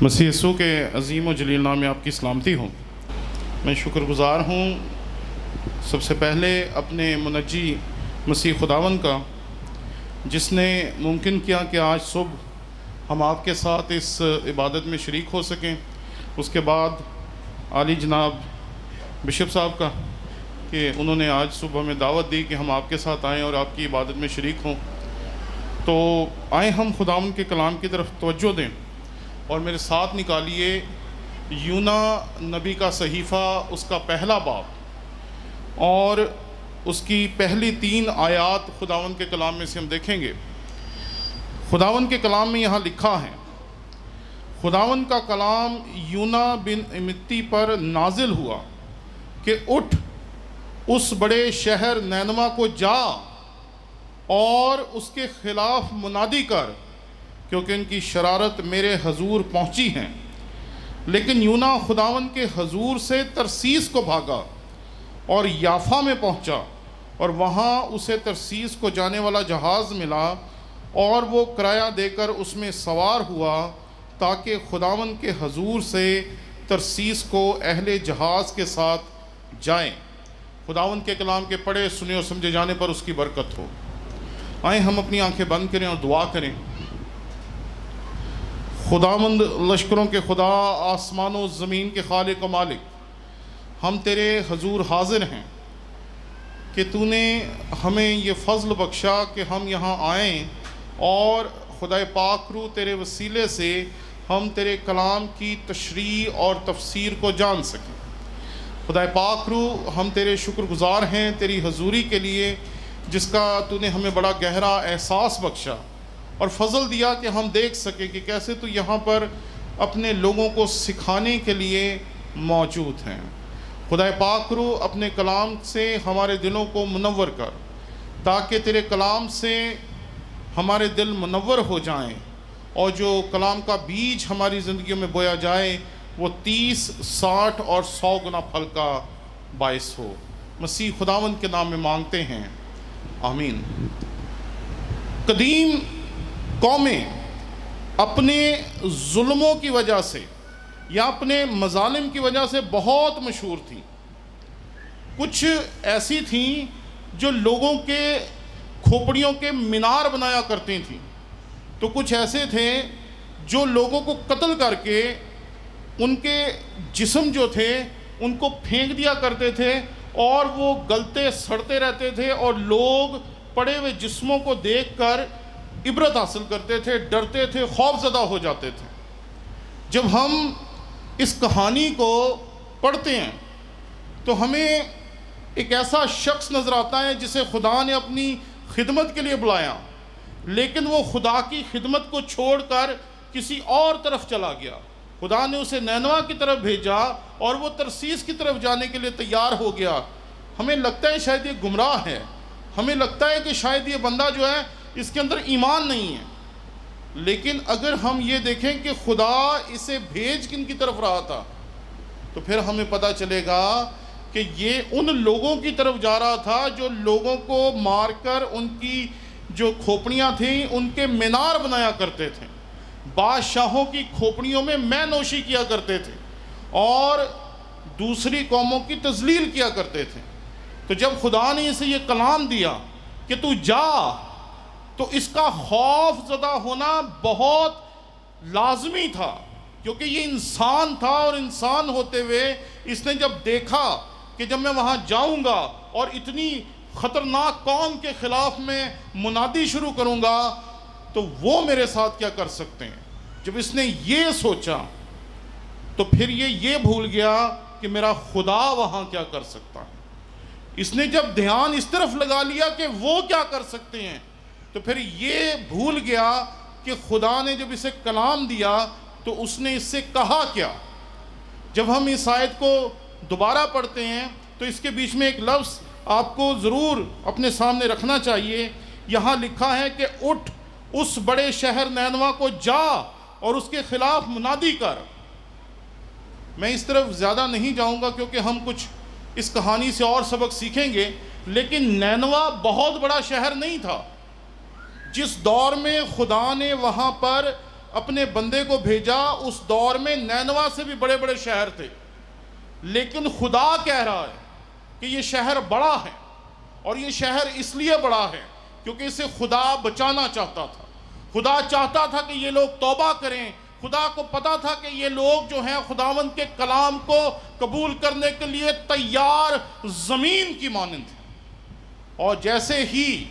مسیح یسوع کے عظیم و جلیل نام میں آپ کی سلامتی ہوں۔ میں شکر گزار ہوں سب سے پہلے اپنے منجی مسیح خداوند کا، جس نے ممکن کیا کہ آج صبح ہم آپ کے ساتھ اس عبادت میں شریک ہو سکیں۔ اس کے بعد عالی جناب بشپ صاحب کا کہ انہوں نے آج صبح ہمیں دعوت دی کہ ہم آپ کے ساتھ آئیں اور آپ کی عبادت میں شریک ہوں۔ تو آئیں ہم خداوند کے کلام کی طرف توجہ دیں اور میرے ساتھ نکالیے یونا نبی کا صحیفہ، اس کا پہلا باب اور اس کی پہلی 3 آیات خداوند کے کلام میں سے ہم دیکھیں گے۔ خداوند کے کلام میں یہاں لکھا ہے، خداوند کا کلام یونا بن امتی پر نازل ہوا کہ اٹھ اس بڑے شہر نینوا کو جا اور اس کے خلاف منادی کر، کیونکہ ان کی شرارت میرے حضور پہنچی ہیں۔ لیکن یونا خداوند کے حضور سے ترسیس کو بھاگا اور یافا میں پہنچا، اور وہاں اسے ترسیس کو جانے والا جہاز ملا اور وہ کرایہ دے کر اس میں سوار ہوا تاکہ خداوند کے حضور سے ترسیس کو اہل جہاز کے ساتھ جائیں۔ خداوند کے کلام کے پڑھے سنے اور سمجھے جانے پر اس کی برکت ہو۔ آئیں ہم اپنی آنکھیں بند کریں اور دعا کریں۔ خداوند لشکروں کے خدا، آسمان و زمین کے خالق و مالک، ہم تیرے حضور حاضر ہیں کہ تو نے ہمیں یہ فضل بخشا کہ ہم یہاں آئیں اور خدا پاک روح تیرے وسیلے سے ہم تیرے کلام کی تشریح اور تفسیر کو جان سکیں۔ خدا پاک روح، ہم تیرے شکر گزار ہیں تیری حضوری کے لیے، جس کا تو نے ہمیں بڑا گہرا احساس بخشا اور فضل دیا کہ ہم دیکھ سکیں کہ کیسے تو یہاں پر اپنے لوگوں کو سکھانے کے لیے موجود ہیں۔ خدا پاک روح، اپنے کلام سے ہمارے دلوں کو منور کر تاکہ تیرے کلام سے ہمارے دل منور ہو جائیں اور جو کلام کا بیج ہماری زندگیوں میں بویا جائے وہ 30، 60 اور 100 گنا پھل کا باعث ہو۔ مسیح خداوند کے نام میں مانگتے ہیں، آمین۔ قدیم قومیں اپنے ظلموں کی وجہ سے یا اپنے مظالم کی وجہ سے بہت مشہور تھیں۔ کچھ ایسی تھیں جو لوگوں کے کھوپڑیوں کے مینار بنایا کرتی تھیں، تو کچھ ایسے تھے جو لوگوں کو قتل کر کے ان کے جسم جو تھے ان کو پھینک دیا کرتے تھے اور وہ گلتے سڑتے رہتے تھے، اور لوگ پڑے ہوئے جسموں کو دیکھ کر عبرت حاصل کرتے تھے، ڈرتے تھے، خوف زدہ ہو جاتے تھے۔ جب ہم اس کہانی کو پڑھتے ہیں تو ہمیں ایک ایسا شخص نظر آتا ہے جسے خدا نے اپنی خدمت کے لیے بلایا، لیکن وہ خدا کی خدمت کو چھوڑ کر کسی اور طرف چلا گیا۔ خدا نے اسے نینوا کی طرف بھیجا اور وہ ترسیس کی طرف جانے کے لیے تیار ہو گیا۔ ہمیں لگتا ہے شاید یہ گمراہ ہے، ہمیں لگتا ہے کہ شاید یہ بندہ جو ہے اس کے اندر ایمان نہیں ہے، لیکن اگر ہم یہ دیکھیں کہ خدا اسے بھیج کن کی طرف رہا تھا تو پھر ہمیں پتہ چلے گا کہ یہ ان لوگوں کی طرف جا رہا تھا جو لوگوں کو مار کر ان کی جو کھوپڑیاں تھیں ان کے مینار بنایا کرتے تھے، بادشاہوں کی کھوپڑیوں میں مے نوشی کیا کرتے تھے اور دوسری قوموں کی تذلیل کیا کرتے تھے۔ تو جب خدا نے اسے یہ کلام دیا کہ تو جا، تو اس کا خوف زدہ ہونا بہت لازمی تھا، کیونکہ یہ انسان تھا، اور انسان ہوتے ہوئے اس نے جب دیکھا کہ جب میں وہاں جاؤں گا اور اتنی خطرناک قوم کے خلاف میں منادی شروع کروں گا تو وہ میرے ساتھ کیا کر سکتے ہیں۔ جب اس نے یہ سوچا تو پھر یہ بھول گیا کہ میرا خدا وہاں کیا کر سکتا ہے۔ اس نے جب دھیان اس طرف لگا لیا کہ وہ کیا کر سکتے ہیں تو پھر یہ بھول گیا کہ خدا نے جب اسے کلام دیا تو اس نے اس سے کہا کیا۔ جب ہم اس آیت کو دوبارہ پڑھتے ہیں تو اس کے بیچ میں ایک لفظ آپ کو ضرور اپنے سامنے رکھنا چاہیے۔ یہاں لکھا ہے کہ اٹھ اس بڑے شہر نینوا کو جا اور اس کے خلاف منادی کر۔ میں اس طرف زیادہ نہیں جاؤں گا کیونکہ ہم کچھ اس کہانی سے اور سبق سیکھیں گے، لیکن نینوا بہت بڑا شہر نہیں تھا۔ جس دور میں خدا نے وہاں پر اپنے بندے کو بھیجا، اس دور میں نینوا سے بھی بڑے بڑے شہر تھے، لیکن خدا کہہ رہا ہے کہ یہ شہر بڑا ہے، اور یہ شہر اس لیے بڑا ہے کیونکہ اسے خدا بچانا چاہتا تھا۔ خدا چاہتا تھا کہ یہ لوگ توبہ کریں۔ خدا کو پتا تھا کہ یہ لوگ جو ہیں خداوند کے کلام کو قبول کرنے کے لیے تیار زمین کی مانند ہیں۔ اور جیسے ہی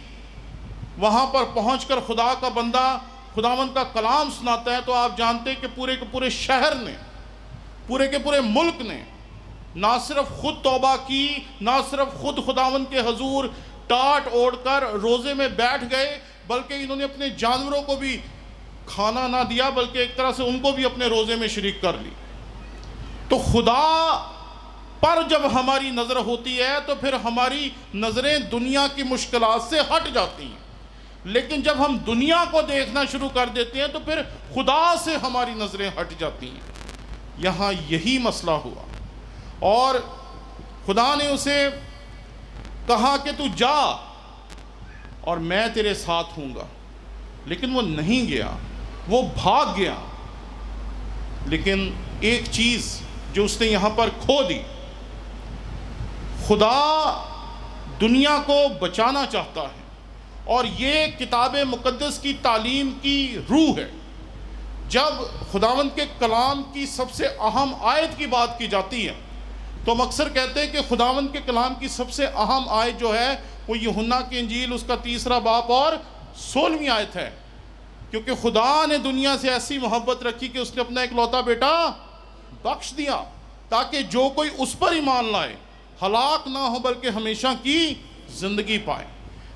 وہاں پر پہنچ کر خدا کا بندہ خداوند کا کلام سناتا ہے، تو آپ جانتے ہیں کہ پورے کے پورے شہر نے، پورے کے پورے ملک نے نہ صرف خود توبہ کی، نہ صرف خود خداوند کے حضور ٹاٹ اوڑھ کر روزے میں بیٹھ گئے، بلکہ انہوں نے اپنے جانوروں کو بھی کھانا نہ دیا، بلکہ ایک طرح سے ان کو بھی اپنے روزے میں شریک کر لی۔ تو خدا پر جب ہماری نظر ہوتی ہے تو پھر ہماری نظریں دنیا کی مشکلات سے ہٹ جاتی ہیں، لیکن جب ہم دنیا کو دیکھنا شروع کر دیتے ہیں تو پھر خدا سے ہماری نظریں ہٹ جاتی ہیں۔ یہاں یہی مسئلہ ہوا، اور خدا نے اسے کہا کہ تو جا اور میں تیرے ساتھ ہوں گا، لیکن وہ نہیں گیا، وہ بھاگ گیا۔ لیکن ایک چیز جو اس نے یہاں پر کھو دی، خدا دنیا کو بچانا چاہتا ہے، اور یہ کتاب مقدس کی تعلیم کی روح ہے۔ جب خداوند کے کلام کی سب سے اہم آیت کی بات کی جاتی ہے تو ہم اکثر کہتے ہیں کہ خداوند کے کلام کی سب سے اہم آیت جو ہے وہ یوحنا کی انجیل اس کا 3 باب اور 16ویں آیت ہے، کیونکہ خدا نے دنیا سے ایسی محبت رکھی کہ اس نے اپنا اکلوتا بیٹا بخش دیا تاکہ جو کوئی اس پر ایمان لائے ہلاک نہ ہو بلکہ ہمیشہ کی زندگی پائے۔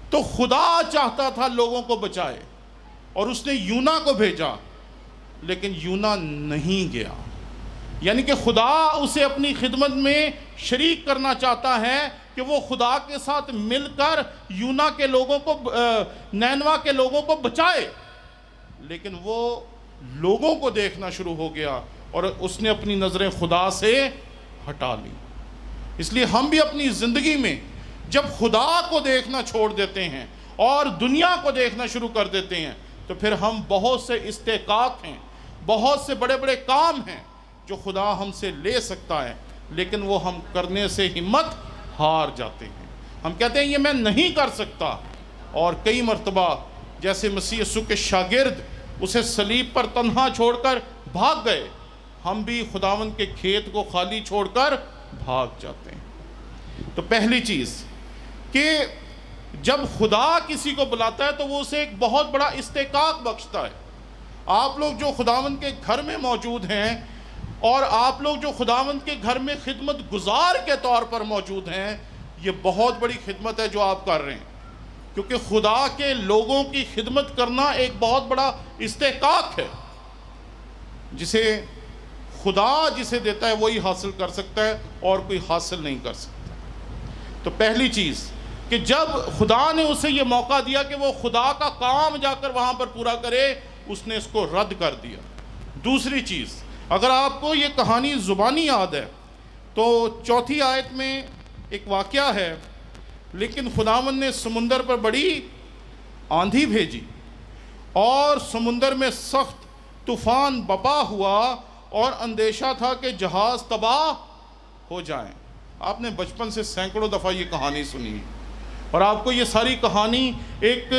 تو خدا چاہتا تھا لوگوں کو بچائے، اور اس نے یونا کو بھیجا، لیکن یونا نہیں گیا۔ یعنی کہ خدا اسے اپنی خدمت میں شریک کرنا چاہتا ہے کہ وہ خدا کے ساتھ مل کر یونا کے لوگوں کو، نینوا کے لوگوں کو بچائے، لیکن وہ لوگوں کو دیکھنا شروع ہو گیا اور اس نے اپنی نظریں خدا سے ہٹا لی۔ اس لیے ہم بھی اپنی زندگی میں جب خدا کو دیکھنا چھوڑ دیتے ہیں اور دنیا کو دیکھنا شروع کر دیتے ہیں تو پھر ہم بہت سے استحقاق ہیں، بہت سے بڑے بڑے کام ہیں جو خدا ہم سے لے سکتا ہے، لیکن وہ ہم کرنے سے ہمت ہار جاتے ہیں۔ ہم کہتے ہیں یہ میں نہیں کر سکتا، اور کئی مرتبہ جیسے مسیح یسوع کے شاگرد اسے صلیب پر تنہا چھوڑ کر بھاگ گئے، ہم بھی خداوند کے کھیت کو خالی چھوڑ کر بھاگ جاتے ہیں۔ تو پہلی چیز کہ جب خدا کسی کو بلاتا ہے تو وہ اسے ایک بہت بڑا استحقاق بخشتا ہے۔ آپ لوگ جو خداوند کے گھر میں موجود ہیں، اور آپ لوگ جو خداوند کے گھر میں خدمت گزار کے طور پر موجود ہیں، یہ بہت بڑی خدمت ہے جو آپ کر رہے ہیں، کیونکہ خدا کے لوگوں کی خدمت کرنا ایک بہت بڑا استحقاق ہے، جسے خدا جسے دیتا ہے وہی حاصل کر سکتا ہے اور کوئی حاصل نہیں کر سکتا۔ تو پہلی چیز کہ جب خدا نے اسے یہ موقع دیا کہ وہ خدا کا کام جا کر وہاں پر پورا کرے، اس نے اس کو رد کر دیا۔ دوسری چیز، اگر آپ کو یہ کہانی زبانی یاد ہے تو 4 آیت میں ایک واقعہ ہے، لیکن خداوند نے سمندر پر بڑی آندھی بھیجی اور سمندر میں سخت طوفان بپا ہوا اور اندیشہ تھا کہ جہاز تباہ ہو جائیں۔ آپ نے بچپن سے سینکڑوں دفعہ یہ کہانی سنی ہے، اور آپ کو یہ ساری کہانی ایک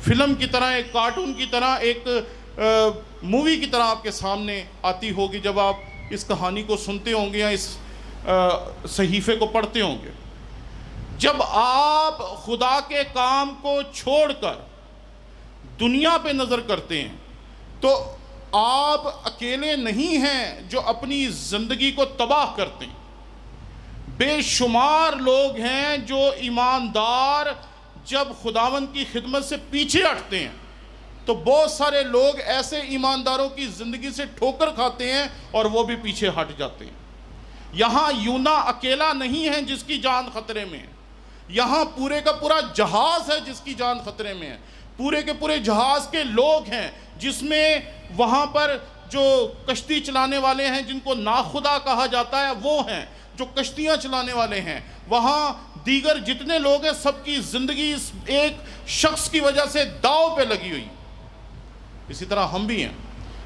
فلم کی طرح، ایک کارٹون کی طرح، ایک مووی کی طرح آپ کے سامنے آتی ہوگی جب آپ اس کہانی کو سنتے ہوں گے یا اس صحیفے کو پڑھتے ہوں گے۔ جب آپ خدا کے کام کو چھوڑ کر دنیا پہ نظر کرتے ہیں تو آپ اکیلے نہیں ہیں جو اپنی زندگی کو تباہ کرتے ہیں۔ بے شمار لوگ ہیں جو ایماندار جب خداوند کی خدمت سے پیچھے ہٹتے ہیں تو بہت سارے لوگ ایسے ایمانداروں کی زندگی سے ٹھوکر کھاتے ہیں اور وہ بھی پیچھے ہٹ جاتے ہیں۔ یہاں یونا اکیلا نہیں ہے جس کی جان خطرے میں ہے، یہاں پورے کا پورا جہاز ہے جس کی جان خطرے میں ہے، پورے کے پورے جہاز کے لوگ ہیں، جس میں وہاں پر جو کشتی چلانے والے ہیں جن کو ناخدا کہا جاتا ہے وہ ہیں، جو کشتیاں چلانے والے ہیں، وہاں دیگر جتنے لوگ ہیں، سب کی زندگی اس ایک شخص کی وجہ سے داؤ پہ لگی ہوئی۔ اسی طرح ہم بھی ہیں،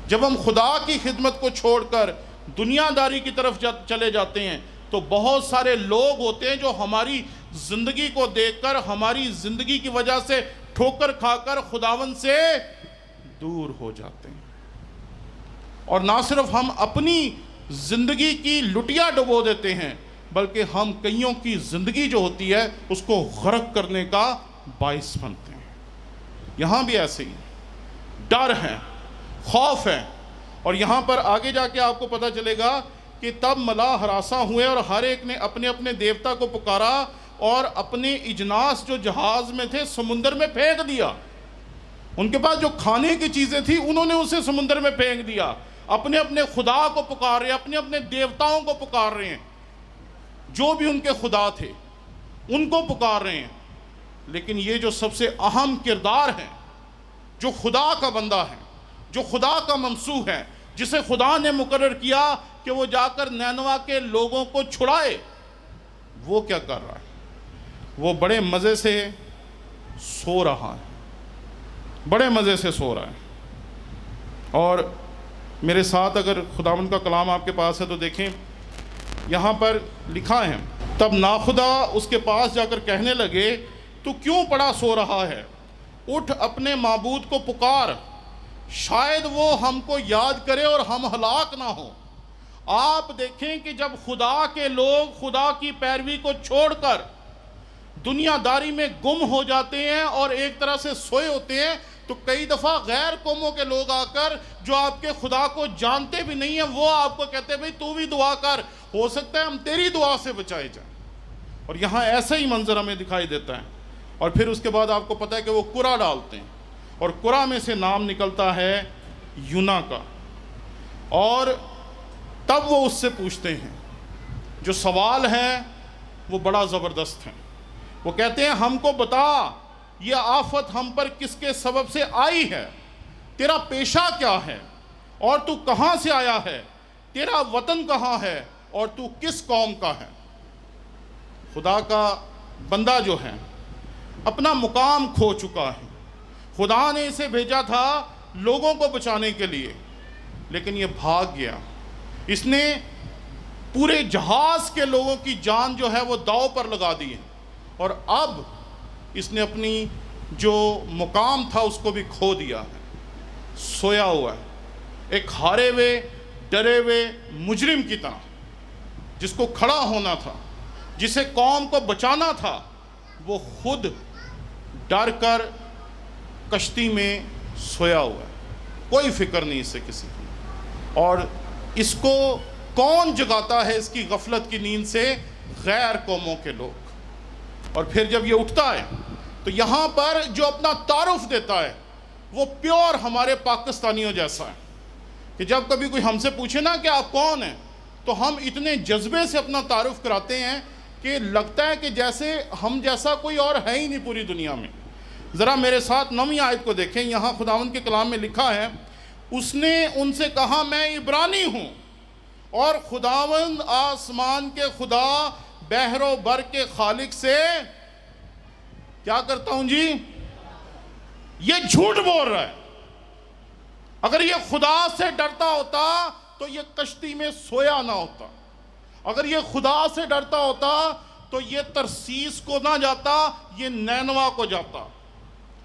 جب ہم خدا کی خدمت کو چھوڑ کر دنیا داری کی طرف چلے جاتے ہیں تو بہت سارے لوگ ہوتے ہیں جو ہماری زندگی کو دیکھ کر ہماری زندگی کی وجہ سے ٹھوکر کھا کر خداوند سے دور ہو جاتے ہیں، اور نہ صرف ہم اپنی زندگی کی لٹیا ڈبو دیتے ہیں بلکہ ہم کئیوں کی زندگی جو ہوتی ہے اس کو غرق کرنے کا باعث بنتے ہیں۔ یہاں بھی ایسے ہی ڈر ہے، خوف ہے، اور یہاں پر آگے جا کے آپ کو پتہ چلے گا کہ تب ملاح ہراساں ہوئے اور ہر ایک نے اپنے اپنے دیوتا کو پکارا اور اپنے اجناس جو جہاز میں تھے سمندر میں پھینک دیا۔ ان کے پاس جو کھانے کی چیزیں تھیں انہوں نے اسے سمندر میں پھینک دیا، اپنے اپنے خدا کو پکار رہے ہیں، اپنے اپنے دیوتاؤں کو پکار رہے ہیں، جو بھی ان کے خدا تھے ان کو پکار رہے ہیں۔ لیکن یہ جو سب سے اہم کردار ہے، جو خدا کا بندہ ہے، جو خدا کا ممسوح ہے، جسے خدا نے مقرر کیا کہ وہ جا کر نینوا کے لوگوں کو چھڑائے، وہ کیا کر رہا ہے؟ وہ بڑے مزے سے سو رہا ہے، بڑے مزے سے سو رہا ہے۔ اور میرے ساتھ اگر خداوند کا کلام آپ کے پاس ہے تو دیکھیں، یہاں پر لکھا ہے، تب ناخدا اس کے پاس جا کر کہنے لگے تو کیوں پڑا سو رہا ہے؟ اٹھ اپنے معبود کو پکار، شاید وہ ہم کو یاد کرے اور ہم ہلاک نہ ہوں۔ آپ دیکھیں کہ جب خدا کے لوگ خدا کی پیروی کو چھوڑ کر دنیا داری میں گم ہو جاتے ہیں اور ایک طرح سے سوئے ہوتے ہیں تو کئی دفعہ غیر قوموں کے لوگ آ کر جو آپ کے خدا کو جانتے بھی نہیں ہیں وہ آپ کو کہتے ہیں بھئی تو بھی دعا کر، ہو سکتا ہے ہم تیری دعا سے بچائے جائیں۔ اور یہاں ایسا ہی منظر ہمیں دکھائی دیتا ہے۔ اور پھر اس کے بعد آپ کو پتہ ہے کہ وہ قرا ڈالتے ہیں اور قرا میں سے نام نکلتا ہے یونا کا، اور تب وہ اس سے پوچھتے ہیں، جو سوال ہے وہ بڑا زبردست ہے۔ وہ کہتے ہیں ہم کو بتا یہ آفت ہم پر کس کے سبب سے آئی ہے، تیرا پیشہ کیا ہے اور تو کہاں سے آیا ہے، تیرا وطن کہاں ہے اور تو کس قوم کا ہے۔ خدا کا بندہ جو ہے اپنا مقام کھو چکا ہے، خدا نے اسے بھیجا تھا لوگوں کو بچانے کے لیے، لیکن یہ بھاگ گیا، اس نے پورے جہاز کے لوگوں کی جان جو ہے وہ داؤ پر لگا دی ہے، اور اب اس نے اپنی جو مقام تھا اس کو بھی کھو دیا ہے، سویا ہوا ہے ایک ہارے ہوئے ڈرے ہوئے مجرم کی طرح، جس کو کھڑا ہونا تھا، جسے قوم کو بچانا تھا، وہ خود ڈر کر کشتی میں سویا ہوا ہے، کوئی فکر نہیں اس سے کسی کی۔ اور اس کو کون جگاتا ہے اس کی غفلت کی نیند سے؟ غیر قوموں کے لوگ۔ اور پھر جب یہ اٹھتا ہے تو یہاں پر جو اپنا تعارف دیتا ہے وہ پیور ہمارے پاکستانیوں جیسا ہے کہ جب کبھی کوئی ہم سے پوچھے نا کہ آپ کون ہیں تو ہم اتنے جذبے سے اپنا تعارف کراتے ہیں کہ لگتا ہے کہ جیسے ہم جیسا کوئی اور ہے ہی نہیں پوری دنیا میں۔ ذرا میرے ساتھ 9ویں آیت کو دیکھیں، یہاں خداوند کے کلام میں لکھا ہے، اس نے ان سے کہا میں عبرانی ہوں اور خداوند آسمان کے خدا بحر و بر کے خالق سے کیا کرتا ہوں جی؟ یہ جھوٹ بول رہا ہے۔ اگر یہ خدا سے ڈرتا ہوتا تو یہ کشتی میں سویا نہ ہوتا، اگر یہ خدا سے ڈرتا ہوتا تو یہ ترسیس کو نہ جاتا، یہ نینوا کو جاتا،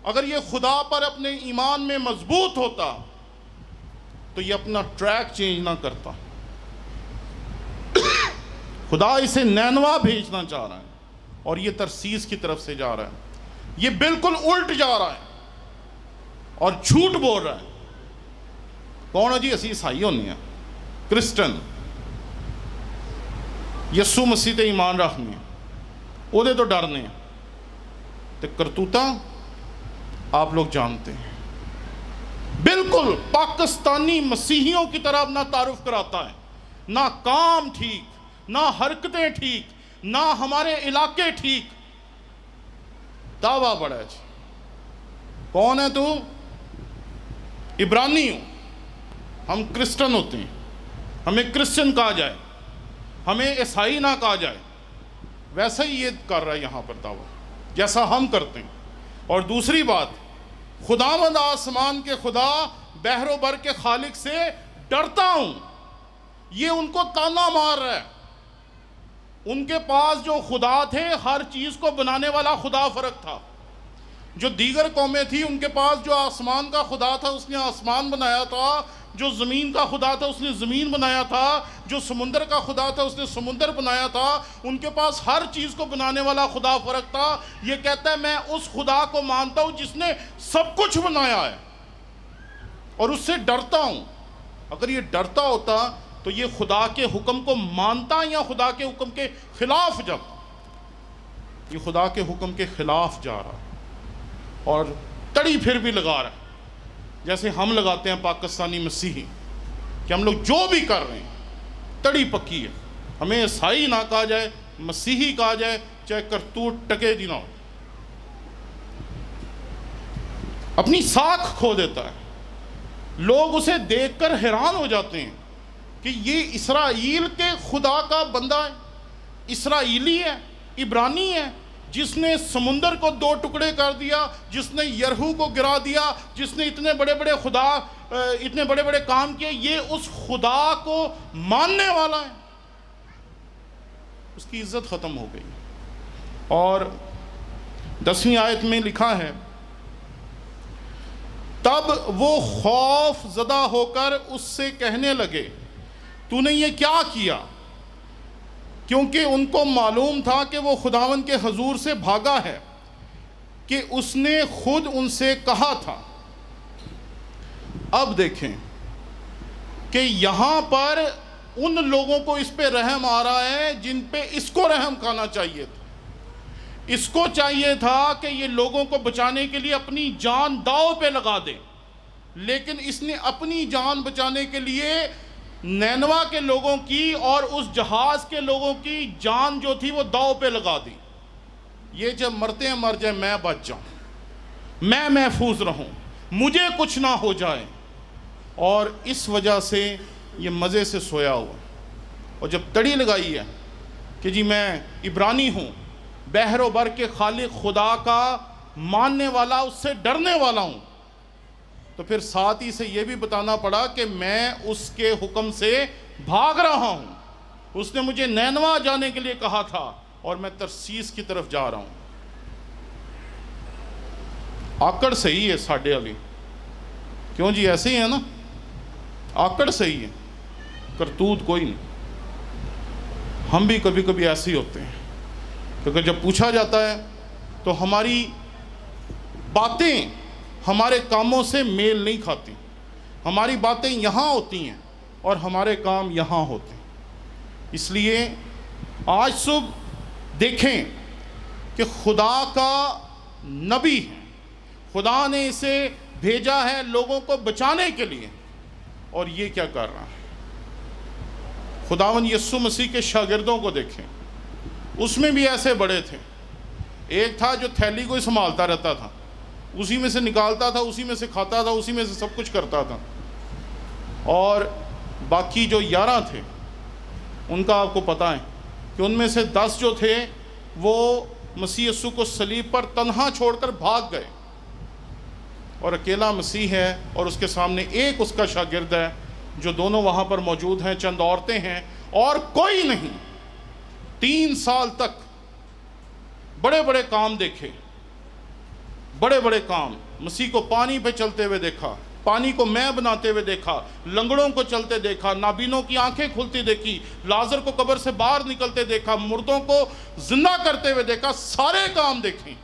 اگر یہ خدا پر اپنے ایمان میں مضبوط ہوتا تو یہ اپنا ٹریک چینج نہ کرتا۔ خدا اسے نینوا بھیجنا چاہ رہا ہے اور یہ ترسیس کی طرف سے جا رہا ہے، یہ بالکل الٹ جا رہا ہے اور جھوٹ بول رہا ہے۔ کون ہے جی؟ اسی عیسائی ہونے ہیں، کرسچن، یسو مسیح تے ایمان رکھنے ہیں، وہ دے تو ڈرنے ہیں، تے کرتوتا آپ لوگ جانتے ہیں۔ بالکل پاکستانی مسیحیوں کی طرح اپنا تعارف کراتا ہے، نہ کام ٹھیک، نہ حرکتیں ٹھیک، نہ ہمارے علاقے ٹھیک، دعویٰ بڑا ہے جی۔ کون ہے تو؟ عبرانی ہوں، ہم کرسچن ہوتے ہیں، ہمیں کرسچن کہا جائے، ہمیں عیسائی نہ کہا جائے، ویسا ہی یہ کر رہا ہے یہاں پر دعویٰ جیسا ہم کرتے ہیں۔ اور دوسری بات، خداوند آسمان کے خدا بحر و بر کے خالق سے ڈرتا ہوں، یہ ان کو تانا مار رہا ہے۔ ان کے پاس جو خدا تھے، ہر چیز کو بنانے والا خدا فرق تھا۔ جو دیگر قومیں تھی، ان کے پاس جو آسمان کا خدا تھا اس نے آسمان بنایا تھا، جو زمین کا خدا تھا اس نے زمین بنایا تھا، جو سمندر کا خدا تھا اس نے سمندر بنایا تھا۔ ان کے پاس ہر چیز کو بنانے والا خدا فرق تھا۔ یہ کہتا ہے میں اس خدا کو مانتا ہوں جس نے سب کچھ بنایا ہے اور اس سے ڈرتا ہوں۔ اگر یہ ڈرتا ہوتا تو یہ خدا کے حکم کو مانتا یا خدا کے حکم کے خلاف جب؟ یہ خدا کے حکم کے خلاف جا رہا اور تڑی پھر بھی لگا رہا ہے، جیسے ہم لگاتے ہیں پاکستانی مسیحی، کہ ہم لوگ جو بھی کر رہے ہیں تڑی پکی ہے، ہمیں عیسائی نہ کہا جائے، مسیحی کہا جائے، چاہے کرتوت ٹکے دی نہ ہو۔ اپنی ساکھ کھو دیتا ہے، لوگ اسے دیکھ کر حیران ہو جاتے ہیں کہ یہ اسرائیل کے خدا کا بندہ ہے، اسرائیلی ہے، عبرانی ہے، جس نے سمندر کو 2 ٹکڑے کر دیا، جس نے یرہو کو گرا دیا، جس نے اتنے بڑے بڑے کام کیے، یہ اس خدا کو ماننے والا ہے۔ اس کی عزت ختم ہو گئی۔ اور 10ویں آیت میں لکھا ہے، تب وہ خوف زدہ ہو کر اس سے کہنے لگے تو نے یہ کیا کیا؟ کیونکہ ان کو معلوم تھا کہ وہ خداوند کے حضور سے بھاگا ہے، کہ اس نے خود ان سے کہا تھا۔ اب دیکھیں کہ یہاں پر ان لوگوں کو اس پہ رحم آ رہا ہے جن پہ اس کو رحم کھانا چاہیے تھا۔ اس کو چاہیے تھا کہ یہ لوگوں کو بچانے کے لیے اپنی جان داؤ پہ لگا دے، لیکن اس نے اپنی جان بچانے کے لیے نینوا کے لوگوں کی اور اس جہاز کے لوگوں کی جان جو تھی وہ داؤ پہ لگا دی۔ یہ جب مرتے ہیں مر جائیں، میں بچ جاؤں، میں محفوظ رہوں، مجھے کچھ نہ ہو جائے۔ اور اس وجہ سے یہ مزے سے سویا ہوا، اور جب تڑی لگائی ہے کہ جی میں عبرانی ہوں، بحر و بر کے خالق خدا کا ماننے والا، اس سے ڈرنے والا ہوں، تو پھر ساتھ ہی سے یہ بھی بتانا پڑا کہ میں اس کے حکم سے بھاگ رہا ہوں۔ اس نے مجھے نینوا جانے کے لیے کہا تھا اور میں ترسیس کی طرف جا رہا ہوں۔ آکڑ صحیح ہے ساڈے والی، کیوں جی ایسے ہی ہے نا، آکڑ صحیح ہے، کرتوت کوئی نہیں۔ ہم بھی کبھی کبھی ایسے ہی ہوتے ہیں، کیونکہ جب پوچھا جاتا ہے تو ہماری باتیں ہمارے کاموں سے میل نہیں کھاتی۔ ہماری باتیں یہاں ہوتی ہیں اور ہمارے کام یہاں ہوتے ہیں۔ اس لیے آج صبح دیکھیں کہ خدا کا نبی ہے، خدا نے اسے بھیجا ہے لوگوں کو بچانے کے لیے، اور یہ کیا کر رہا ہے؟ خداوند یسوع مسیح کے شاگردوں کو دیکھیں، اس میں بھی ایسے بڑے تھے۔ ایک تھا جو تھیلی کو ہی سنبھالتا رہتا تھا، اسی میں سے نکالتا تھا، اسی میں سے کھاتا تھا، اسی میں سے سب کچھ کرتا تھا۔ اور باقی جو 11 تھے ان کا آپ کو پتہ ہے کہ ان میں سے 10 جو تھے وہ مسیح یسوع کو صلیب پر تنہا چھوڑ کر بھاگ گئے، اور اکیلا مسیح ہے اور اس کے سامنے ایک اس کا شاگرد ہے، جو دونوں وہاں پر موجود ہیں، چند عورتیں ہیں اور کوئی نہیں۔ 3 سال تک بڑے بڑے کام دیکھے، بڑے بڑے کام۔ مسیح کو پانی پہ چلتے ہوئے دیکھا، پانی کو میں بناتے ہوئے دیکھا، لنگڑوں کو چلتے دیکھا، نابینوں کی آنکھیں کھلتی دیکھی، لازر کو قبر سے باہر نکلتے دیکھا، مردوں کو زندہ کرتے ہوئے دیکھا، سارے کام دیکھیں۔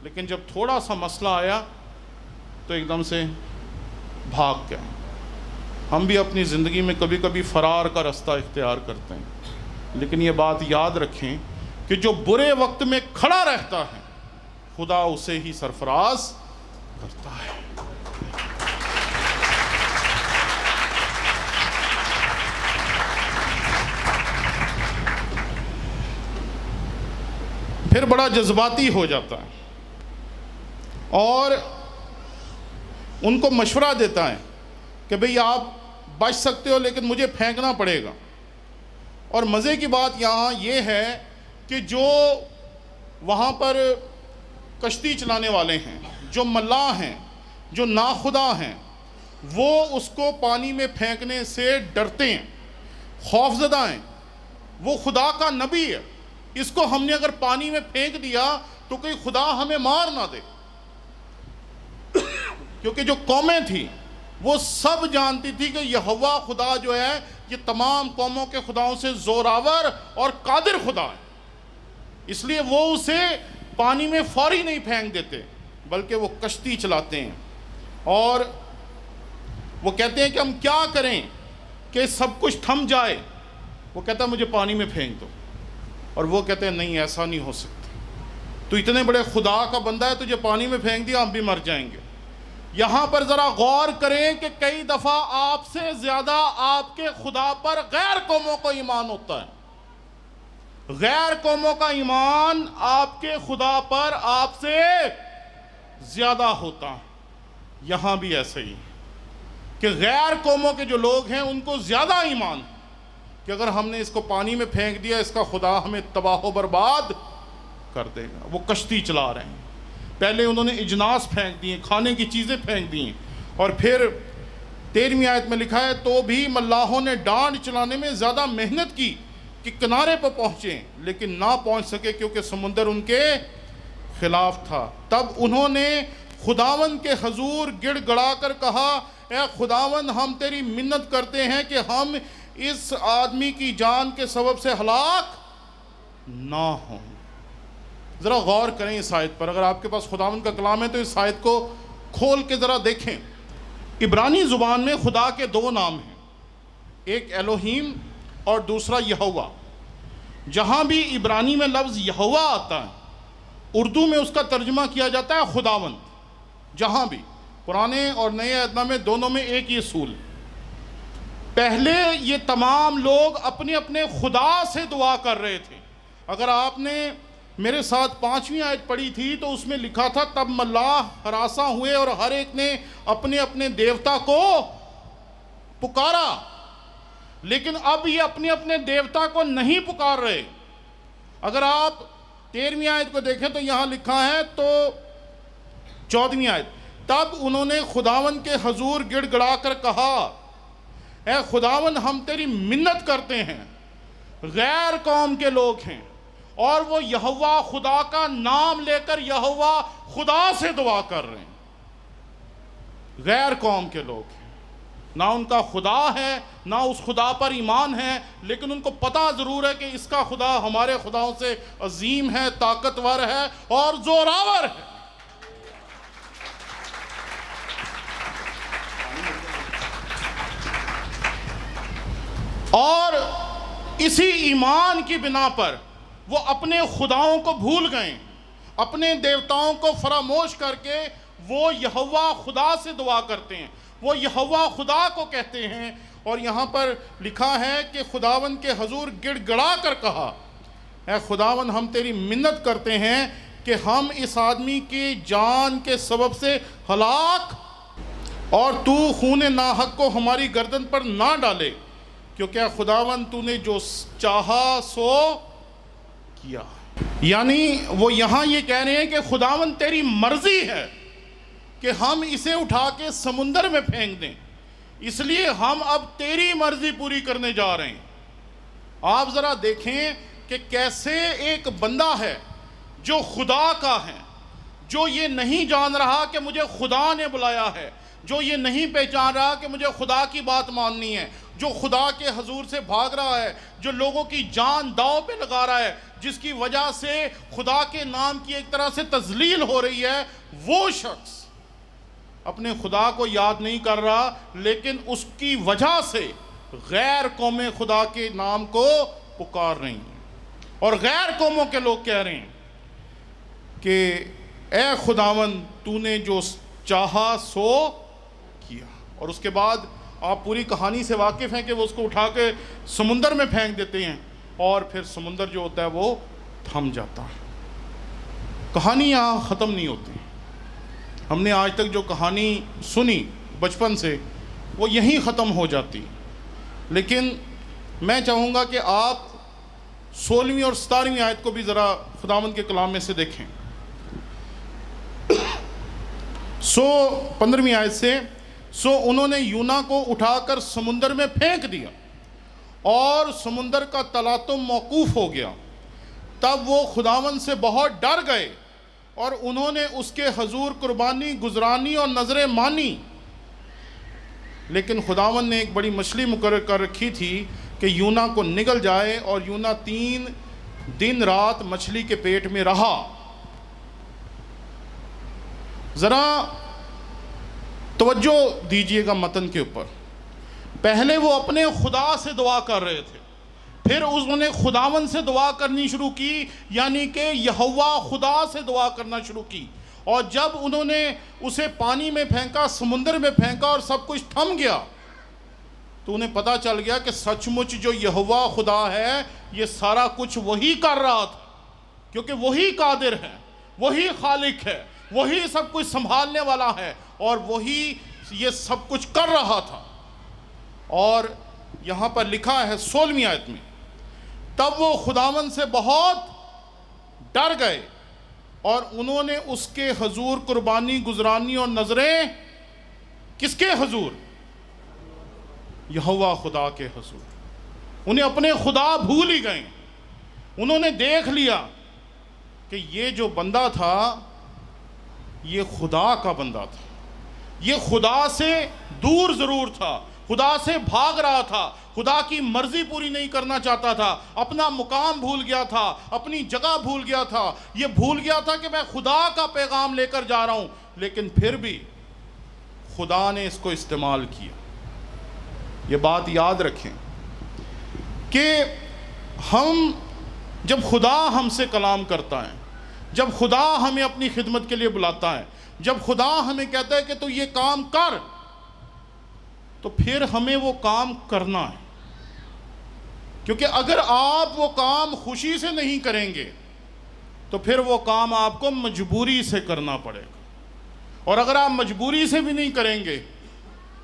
لیکن جب تھوڑا سا مسئلہ آیا تو ایک دم سے بھاگ گیا۔ ہم بھی اپنی زندگی میں کبھی کبھی فرار کا راستہ اختیار کرتے ہیں، لیکن یہ بات یاد رکھیں کہ جو برے وقت میں کھڑا رہتا ہے خدا اسے ہی سرفراز کرتا ہے۔ پھر بڑا جذباتی ہو جاتا ہے اور ان کو مشورہ دیتا ہے کہ بھئی آپ بچ سکتے ہو لیکن مجھے پھینکنا پڑے گا۔ اور مزے کی بات یہاں یہ ہے کہ جو وہاں پر کشتی چلانے والے ہیں، جو ملاح ہیں، جو ناخدا ہیں، وہ اس کو پانی میں پھینکنے سے ڈرتے ہیں، خوفزدہ ہیں۔ وہ خدا کا نبی ہے، اس کو ہم نے اگر پانی میں پھینک دیا تو کوئی خدا ہمیں مار نہ دے۔ کیونکہ جو قومیں تھیں وہ سب جانتی تھی کہ یہوہ خدا جو ہے یہ تمام قوموں کے خداؤں سے زوراور اور قادر خدا ہے، اس لیے وہ اسے پانی میں فوری نہیں پھینک دیتے بلکہ وہ کشتی چلاتے ہیں، اور وہ کہتے ہیں کہ ہم کیا کریں کہ سب کچھ تھم جائے۔ وہ کہتا ہے مجھے پانی میں پھینک دو، اور وہ کہتے ہیں نہیں ایسا نہیں ہو سکتا، تو اتنے بڑے خدا کا بندہ ہے، تجھے پانی میں پھینک دیا ہم بھی مر جائیں گے۔ یہاں پر ذرا غور کریں کہ کئی دفعہ آپ سے زیادہ آپ کے خدا پر غیر قوموں کو ایمان ہوتا ہے، غیر قوموں کا ایمان آپ کے خدا پر آپ سے زیادہ ہوتا ہے۔ یہاں بھی ایسے ہی کہ غیر قوموں کے جو لوگ ہیں ان کو زیادہ ایمان کہ اگر ہم نے اس کو پانی میں پھینک دیا اس کا خدا ہمیں تباہ و برباد کر دے گا۔ وہ کشتی چلا رہے ہیں، پہلے انہوں نے اجناس پھینک دیے، کھانے کی چیزیں پھینک دیں، اور پھر 13ویں آیت میں لکھا ہے تو بھی ملاحوں نے ڈانڈ چلانے میں زیادہ محنت کی کہ کنارے پر پہنچیں، لیکن نہ پہنچ سکے کیونکہ سمندر ان کے خلاف تھا۔ تب انہوں نے خداوند کے حضور گڑ گڑا کر کہا اے خداوند ہم تیری منت کرتے ہیں کہ ہم اس آدمی کی جان کے سبب سے ہلاک نہ ہوں۔ ذرا غور کریں اس آیت پر، اگر آپ کے پاس خداوند کا کلام ہے تو اس آیت کو کھول کے ذرا دیکھیں۔ عبرانی زبان میں خدا کے دو نام ہیں، ایک الوہیم اور دوسرا یہوہ۔ جہاں بھی عبرانی میں لفظ یہوہ آتا ہے اردو میں اس کا ترجمہ کیا جاتا ہے خداوند۔ جہاں بھی پرانے اور نئے عہد نامے دونوں میں ایک ہی اصول۔ پہلے یہ تمام لوگ اپنے اپنے خدا سے دعا کر رہے تھے۔ اگر آپ نے میرے ساتھ 5ویں آیت پڑھی تھی تو اس میں لکھا تھا تب ملاح ہراساں ہوئے اور ہر ایک نے اپنے اپنے دیوتا کو پکارا، لیکن اب یہ اپنے اپنے دیوتا کو نہیں پکار رہے۔ اگر آپ 13ویں آیت کو دیکھیں تو یہاں لکھا ہے تو 14ویں آیت تب انہوں نے خداوند کے حضور گڑ گڑا کر کہا اے خداوند ہم تیری منت کرتے ہیں۔ غیر قوم کے لوگ ہیں اور وہ یہوہ خدا کا نام لے کر یہوہ خدا سے دعا کر رہے ہیں۔ غیر قوم کے لوگ ہیں، نہ ان کا خدا ہے نہ اس خدا پر ایمان ہے، لیکن ان کو پتہ ضرور ہے کہ اس کا خدا ہمارے خداؤں سے عظیم ہے، طاقتور ہے اور زوراور ہے۔ اور اسی ایمان کی بنا پر وہ اپنے خداؤں کو بھول گئے، اپنے دیوتاؤں کو فراموش کر کے وہ یہوہ خدا سے دعا کرتے ہیں، وہ یہوہ خدا کو کہتے ہیں۔ اور یہاں پر لکھا ہے کہ خداوند کے حضور گڑ گڑا کر کہا اے خداوند ہم تیری منت کرتے ہیں کہ ہم اس آدمی کی جان کے سبب سے ہلاک اور تو خون ناحق کو ہماری گردن پر نہ ڈالے، کیونکہ اے خداوند تو نے جو چاہا سو کیا۔ یعنی وہ یہاں یہ کہہ رہے ہیں کہ خداوند تیری مرضی ہے کہ ہم اسے اٹھا کے سمندر میں پھینک دیں، اس لیے ہم اب تیری مرضی پوری کرنے جا رہے ہیں۔ آپ ذرا دیکھیں کہ کیسے ایک بندہ ہے جو خدا کا ہے، جو یہ نہیں جان رہا کہ مجھے خدا نے بلایا ہے، جو یہ نہیں پہچان رہا کہ مجھے خدا کی بات ماننی ہے، جو خدا کے حضور سے بھاگ رہا ہے، جو لوگوں کی جان داؤ پہ لگا رہا ہے، جس کی وجہ سے خدا کے نام کی ایک طرح سے تذلیل ہو رہی ہے، وہ شخص اپنے خدا کو یاد نہیں کر رہا، لیکن اس کی وجہ سے غیر قومیں خدا کے نام کو پکار رہی ہیں، اور غیر قوموں کے لوگ کہہ رہے ہیں کہ اے خداوند تو نے جو چاہا سو کیا۔ اور اس کے بعد آپ پوری کہانی سے واقف ہیں کہ وہ اس کو اٹھا کے سمندر میں پھینک دیتے ہیں، اور پھر سمندر جو ہوتا ہے وہ تھم جاتا ہے۔ کہانی یہاں ختم نہیں ہوتی۔ ہم نے آج تک جو کہانی سنی بچپن سے وہ یہیں ختم ہو جاتی، لیکن میں چاہوں گا کہ آپ 16ویں اور 17ویں آیت کو بھی ذرا خداوند کے کلام میں سے دیکھیں۔ 15ویں آیت سے سو انہوں نے یونا کو اٹھا کر سمندر میں پھینک دیا اور سمندر کا تلاطم موقوف ہو گیا۔ تب وہ خداوند سے بہت ڈر گئے اور انہوں نے اس کے حضور قربانی گزرانی اور نظریں مانی۔ لیکن خداوند نے ایک بڑی مچھلی مقرر کر رکھی تھی کہ یونا کو نگل جائے، اور یونا 3 دن رات مچھلی کے پیٹ میں رہا۔ ذرا توجہ دیجئے گا متن کے اوپر۔ پہلے وہ اپنے خدا سے دعا کر رہے تھے، پھر انہوں نے خداوند سے دعا کرنی شروع کی، یعنی کہ یہوہ خدا سے دعا کرنا شروع کی۔ اور جب انہوں نے اسے پانی میں پھینکا، سمندر میں پھینکا اور سب کچھ تھم گیا، تو انہیں پتہ چل گیا کہ سچ مچ جو یہوہ خدا ہے یہ سارا کچھ وہی کر رہا تھا، کیونکہ وہی قادر ہے، وہی خالق ہے، وہی سب کچھ سنبھالنے والا ہے، اور وہی یہ سب کچھ کر رہا تھا۔ اور یہاں پر لکھا ہے 16ویں آیت میں، تب وہ خداوند سے بہت ڈر گئے اور انہوں نے اس کے حضور قربانی گزرانی اور نظریں، کس کے حضور؟ یہوہ خدا کے حضور۔ انہیں اپنے خدا بھول ہی گئے۔ انہوں نے دیکھ لیا کہ یہ جو بندہ تھا یہ خدا کا بندہ تھا، یہ خدا سے دور ضرور تھا، خدا سے بھاگ رہا تھا، خدا کی مرضی پوری نہیں کرنا چاہتا تھا، اپنا مقام بھول گیا تھا، اپنی جگہ بھول گیا تھا، یہ بھول گیا تھا کہ میں خدا کا پیغام لے کر جا رہا ہوں۔ لیکن پھر بھی خدا نے اس کو استعمال کیا۔ یہ بات یاد رکھیں کہ ہم جب خدا ہم سے کلام کرتا ہے، جب خدا ہمیں اپنی خدمت کے لیے بلاتا ہے، جب خدا ہمیں کہتا ہے کہ تو یہ کام کر، تو پھر ہمیں وہ کام کرنا ہے۔ کیونکہ اگر آپ وہ کام خوشی سے نہیں کریں گے تو پھر وہ کام آپ کو مجبوری سے کرنا پڑے گا، اور اگر آپ مجبوری سے بھی نہیں کریں گے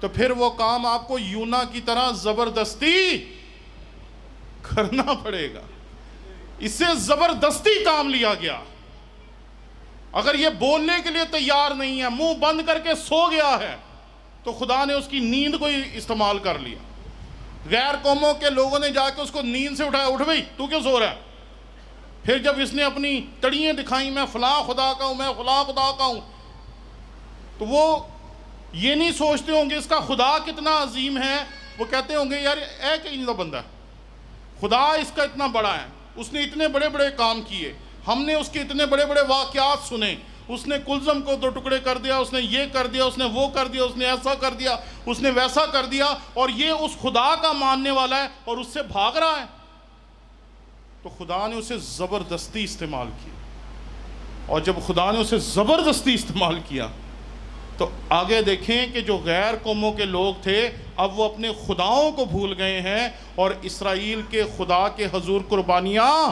تو پھر وہ کام آپ کو یونا کی طرح زبردستی کرنا پڑے گا۔ اس سے زبردستی کام لیا گیا۔ اگر یہ بولنے کے لیے تیار نہیں ہے، منہ بند کر کے سو گیا ہے، تو خدا نے اس کی نیند کو استعمال کر لیا۔ غیر قوموں کے لوگوں نے جا کے اس کو نیند سے اٹھایا، اٹھ بھئی تو کیوں سو رہا ہے؟ پھر جب اس نے اپنی تڑیاں دکھائیں، میں فلاں خدا کا ہوں، میں فلاں خدا کا ہوں، تو وہ یہ نہیں سوچتے ہوں گے اس کا خدا کتنا عظیم ہے، وہ کہتے ہوں گے یار ایک ہی بندہ ہے، خدا اس کا اتنا بڑا ہے، اس نے اتنے بڑے بڑے کام کیے، ہم نے اس کے اتنے بڑے بڑے واقعات سنے، اس نے کلزم کو 2 ٹکڑے کر دیا، اس نے یہ کر دیا، اس نے وہ کر دیا، اس نے ایسا کر دیا، اس نے ویسا کر دیا، اور یہ اس خدا کا ماننے والا ہے اور اس سے بھاگ رہا ہے۔ تو خدا نے اسے زبردستی استعمال کیا، اور جب خدا نے اسے زبردستی استعمال کیا تو آگے دیکھیں کہ جو غیر قوموں کے لوگ تھے اب وہ اپنے خداؤں کو بھول گئے ہیں اور اسرائیل کے خدا کے حضور قربانیاں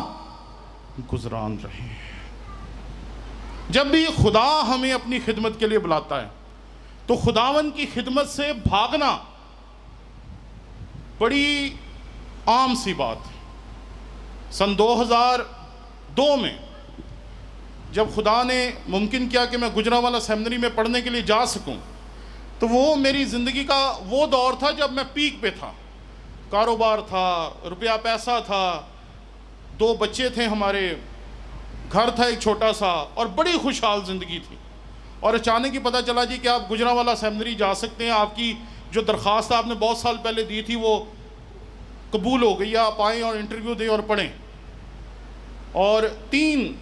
گزران رہے ہیں۔ جب بھی خدا ہمیں اپنی خدمت کے لیے بلاتا ہے تو خداوند کی خدمت سے بھاگنا بڑی عام سی بات ہے۔ سن 2002 میں جب خدا نے ممکن کیا کہ میں گجرانوالہ سیمنری میں پڑھنے کے لیے جا سکوں، تو وہ میری زندگی کا وہ دور تھا جب میں پیک پہ تھا، کاروبار تھا، روپیہ پیسہ تھا، 2 بچے تھے ہمارے، گھر تھا ایک چھوٹا سا، اور بڑی خوشحال زندگی تھی۔ اور اچانک ہی پتہ چلا جی کہ آپ گجرانوالہ سیمنری جا سکتے ہیں، آپ کی جو درخواست آپ نے بہت سال پہلے دی تھی وہ قبول ہو گئی، آپ آئیں اور انٹرویو دیں اور پڑھیں۔ اور 3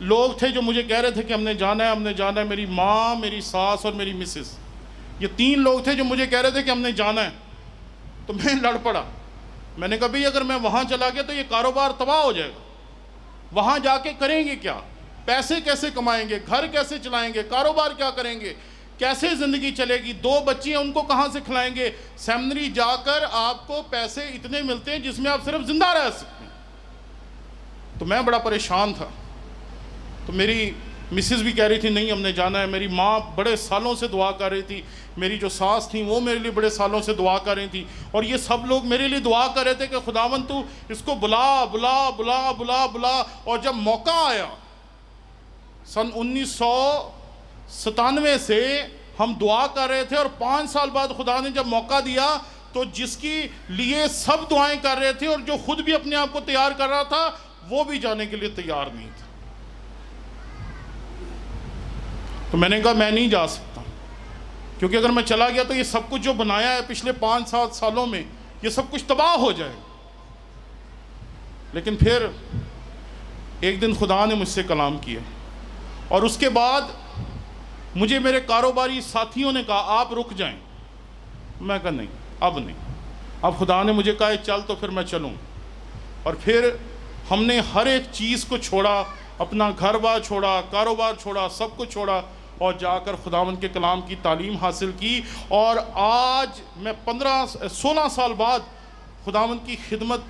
لوگ تھے جو مجھے کہہ رہے تھے کہ ہم نے جانا ہے، ہم نے جانا ہے، میری ماں، میری ساس اور میری مسز، یہ 3 لوگ تھے جو مجھے کہہ رہے تھے کہ ہم نے جانا ہے۔ تو میں لڑ پڑا، میں نے کہا بھئی اگر میں وہاں چلا گیا تو یہ کاروبار تباہ ہو جائے گا، وہاں جا کے کریں گے کیا، پیسے کیسے کمائیں گے، گھر کیسے چلائیں گے، کاروبار کیا کریں گے، کیسے زندگی چلے گی، 2 بچی ہیں ان کو کہاں سے کھلائیں گے، سیمنری جا کر آپ کو پیسے اتنے ملتے ہیں جس میں آپ صرف زندہ رہ سکتے ہیں۔ تو میں بڑا پریشان تھا۔ تو میری مسز بھی کہہ رہی تھی نہیں ہم نے جانا ہے، میری ماں بڑے سالوں سے دعا کر رہی تھی، میری جو ساس تھیں وہ میرے لیے بڑے سالوں سے دعا کر رہی تھی، اور یہ سب لوگ میرے لیے دعا کر رہے تھے کہ خداوند تو اس کو بلا بلا بلا بلا بلا۔ اور جب موقع آیا سن 1997 سے ہم دعا کر رہے تھے، اور 5 سال بعد خدا نے جب موقع دیا تو جس کی لیے سب دعائیں کر رہے تھے اور جو خود بھی اپنے آپ کو تیار کر رہا تھا وہ بھی جانے کے لیے تیار نہیں تھا. تو میں نے کہا میں نہیں جا سکتا، کیونکہ اگر میں چلا گیا تو یہ سب کچھ جو بنایا ہے پچھلے 5-7 سالوں میں یہ سب کچھ تباہ ہو جائے. لیکن پھر ایک دن خدا نے مجھ سے کلام کیا، اور اس کے بعد مجھے میرے کاروباری ساتھیوں نے کہا آپ رک جائیں. میں کہا نہیں، اب نہیں. اب خدا نے مجھے کہا چل تو پھر میں چلوں. اور پھر ہم نے ہر ایک چیز کو چھوڑا، اپنا گھر بار چھوڑا، کاروبار چھوڑا، سب کچھ چھوڑا، اور جا کر خداوند کے کلام کی تعلیم حاصل کی. اور آج میں 16 سال بعد خداوند کی خدمت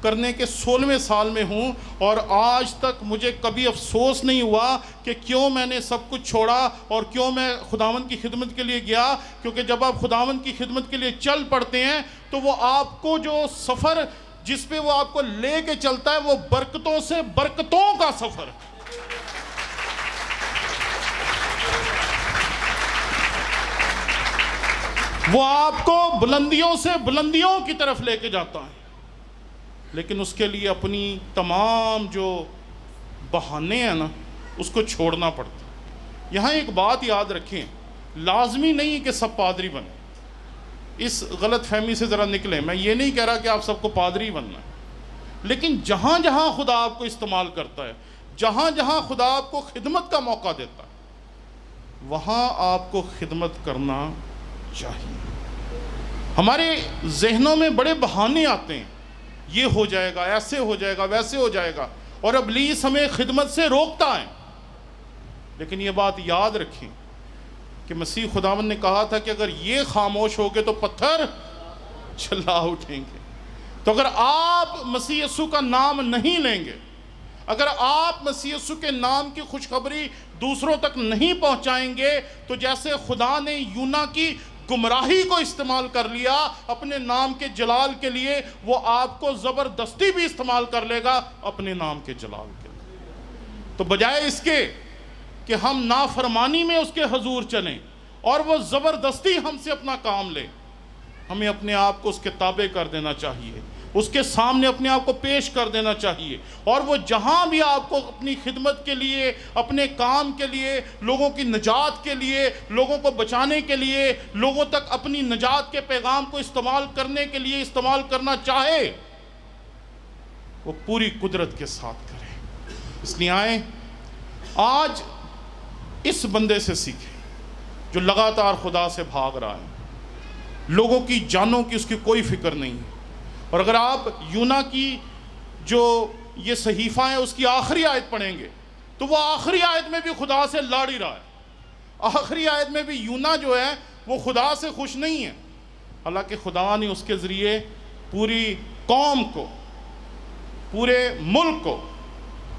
کرنے کے 16ویں سال میں ہوں، اور آج تک مجھے کبھی افسوس نہیں ہوا کہ کیوں میں نے سب کچھ چھوڑا اور کیوں میں خداوند کی خدمت کے لیے گیا. کیونکہ جب آپ خداوند کی خدمت کے لیے چل پڑتے ہیں تو وہ آپ کو جو سفر جس پہ وہ آپ کو لے کے چلتا ہے وہ برکتوں سے برکتوں کا سفر ہے. وہ آپ کو بلندیوں سے بلندیوں کی طرف لے کے جاتا ہے، لیکن اس کے لیے اپنی تمام جو بہانے ہیں نا اس کو چھوڑنا پڑتا. یہاں ایک بات یاد رکھیں، لازمی نہیں کہ سب پادری بنیں. اس غلط فہمی سے ذرا نکلیں. میں یہ نہیں کہہ رہا کہ آپ سب کو پادری بننا ہے، لیکن جہاں جہاں خدا آپ کو استعمال کرتا ہے، جہاں جہاں خدا آپ کو خدمت کا موقع دیتا ہے، وہاں آپ کو خدمت کرنا چاہیے. ہمارے ذہنوں میں بڑے بہانے آتے ہیں، یہ ہو جائے گا، ایسے ہو جائے گا، ویسے ہو جائے گا، اور ابلیس ہمیں خدمت سے روکتا ہے. لیکن یہ بات یاد رکھیں کہ مسیح خداوند نے کہا تھا کہ اگر یہ خاموش ہو گئے تو پتھر چلا اٹھیں گے. تو اگر آپ مسیح یسوع کا نام نہیں لیں گے، اگر آپ مسیح یسوع کے نام کی خوشخبری دوسروں تک نہیں پہنچائیں گے، تو جیسے خدا نے یونا کی گمراہی کو استعمال کر لیا اپنے نام کے جلال کے لیے، وہ آپ کو زبردستی بھی استعمال کر لے گا اپنے نام کے جلال کے لیے. تو بجائے اس کے کہ ہم نافرمانی میں اس کے حضور چلیں اور وہ زبردستی ہم سے اپنا کام لے، ہمیں اپنے آپ کو اس کے تابع کر دینا چاہیے، اس کے سامنے اپنے آپ کو پیش کر دینا چاہیے. اور وہ جہاں بھی آپ کو اپنی خدمت کے لیے، اپنے کام کے لیے، لوگوں کی نجات کے لیے، لوگوں کو بچانے کے لیے، لوگوں تک اپنی نجات کے پیغام کو استعمال کرنے کے لیے استعمال کرنا چاہے، وہ پوری قدرت کے ساتھ کرے. اس لیے آئیں آج اس بندے سے سیکھیں جو لگاتار خدا سے بھاگ رہا ہے، لوگوں کی جانوں کی اس کی کوئی فکر نہیں ہے. اور اگر آپ یونا کی جو یہ صحیفہ ہے اس کی آخری آیت پڑھیں گے تو وہ آخری آیت میں بھی خدا سے لڑ ہی رہا ہے. آخری آیت میں بھی یونا جو ہے وہ خدا سے خوش نہیں ہے، حالانکہ خدا نے اس کے ذریعے پوری قوم کو، پورے ملک کو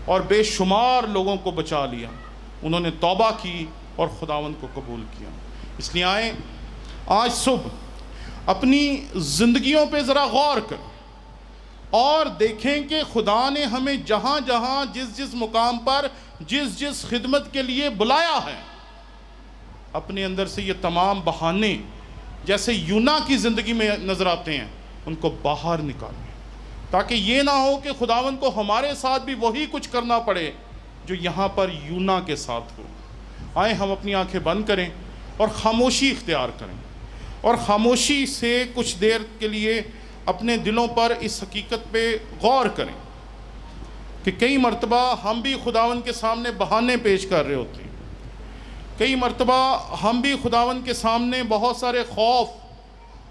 اور بے شمار لوگوں کو بچا لیا. انہوں نے توبہ کی اور خداوند کو قبول کیا. اس لیے آئیں آج صبح اپنی زندگیوں پہ ذرا غور کریں اور دیکھیں کہ خدا نے ہمیں جہاں جہاں جس جس مقام پر جس جس خدمت کے لیے بلایا ہے، اپنے اندر سے یہ تمام بہانے جیسے یونا کی زندگی میں نظر آتے ہیں ان کو باہر نکالیں، تاکہ یہ نہ ہو کہ خداوند کو ہمارے ساتھ بھی وہی کچھ کرنا پڑے جو یہاں پر یونا کے ساتھ ہو. آئیں ہم اپنی آنکھیں بند کریں اور خاموشی اختیار کریں، اور خاموشی سے کچھ دیر کے لیے اپنے دلوں پر اس حقیقت پہ غور کریں کہ کئی مرتبہ ہم بھی خداوند کے سامنے بہانے پیش کر رہے ہوتے ہیں. کئی مرتبہ ہم بھی خداوند کے سامنے بہت سارے خوف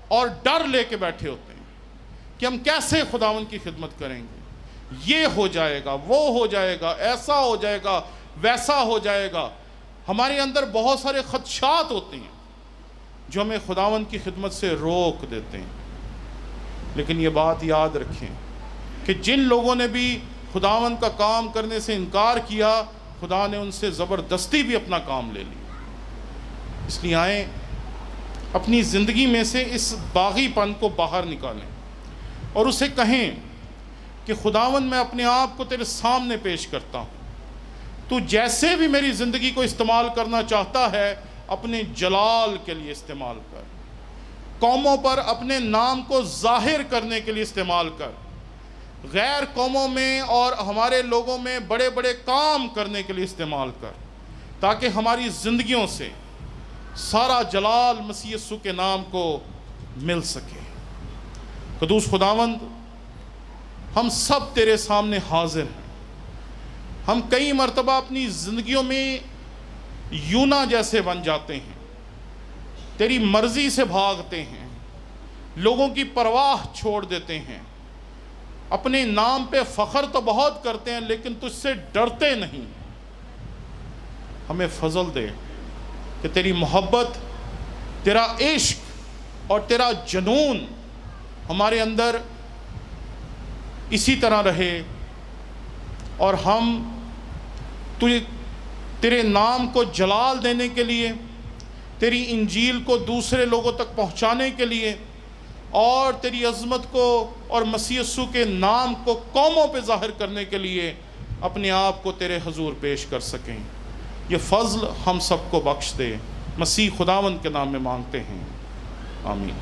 اور ڈر لے کے بیٹھے ہوتے ہیں کہ ہم کیسے خداوند کی خدمت کریں گے، یہ ہو جائے گا، وہ ہو جائے گا، ایسا ہو جائے گا، ویسا ہو جائے گا. ہمارے اندر بہت سارے خدشات ہوتے ہیں جو ہمیں خداوند کی خدمت سے روک دیتے ہیں. لیکن یہ بات یاد رکھیں کہ جن لوگوں نے بھی خداوند کا کام کرنے سے انکار کیا، خدا نے ان سے زبردستی بھی اپنا کام لے لیا. اس لیے آئیں اپنی زندگی میں سے اس باغی پن کو باہر نکالیں اور اسے کہیں کہ خداوند میں اپنے آپ کو تیرے سامنے پیش کرتا ہوں، تو جیسے بھی میری زندگی کو استعمال کرنا چاہتا ہے اپنے جلال کے لیے استعمال کر، قوموں پر اپنے نام کو ظاہر کرنے کے لیے استعمال کر، غیر قوموں میں اور ہمارے لوگوں میں بڑے بڑے کام کرنے کے لیے استعمال کر، تاکہ ہماری زندگیوں سے سارا جلال مسیح یسوع کے نام کو مل سکے۔ قدوس خداوند، ہم سب تیرے سامنے حاضر ہیں۔ ہم کئی مرتبہ اپنی زندگیوں میں یونا جیسے بن جاتے ہیں، تیری مرضی سے بھاگتے ہیں، لوگوں کی پرواہ چھوڑ دیتے ہیں، اپنے نام پہ فخر تو بہت کرتے ہیں لیکن تجھ سے ڈرتے نہیں۔ ہمیں فضل دے کہ تیری محبت، تیرا عشق اور تیرا جنون ہمارے اندر اسی طرح رہے، اور ہم تیرے نام کو جلال دینے کے لیے، تیری انجیل کو دوسرے لوگوں تک پہنچانے کے لیے، اور تیری عظمت کو اور مسیح یسوع کے نام کو قوموں پہ ظاہر کرنے کے لیے اپنے آپ کو تیرے حضور پیش کر سکیں۔ یہ فضل ہم سب کو بخش دے، مسیح خداوند کے نام میں مانگتے ہیں، آمین۔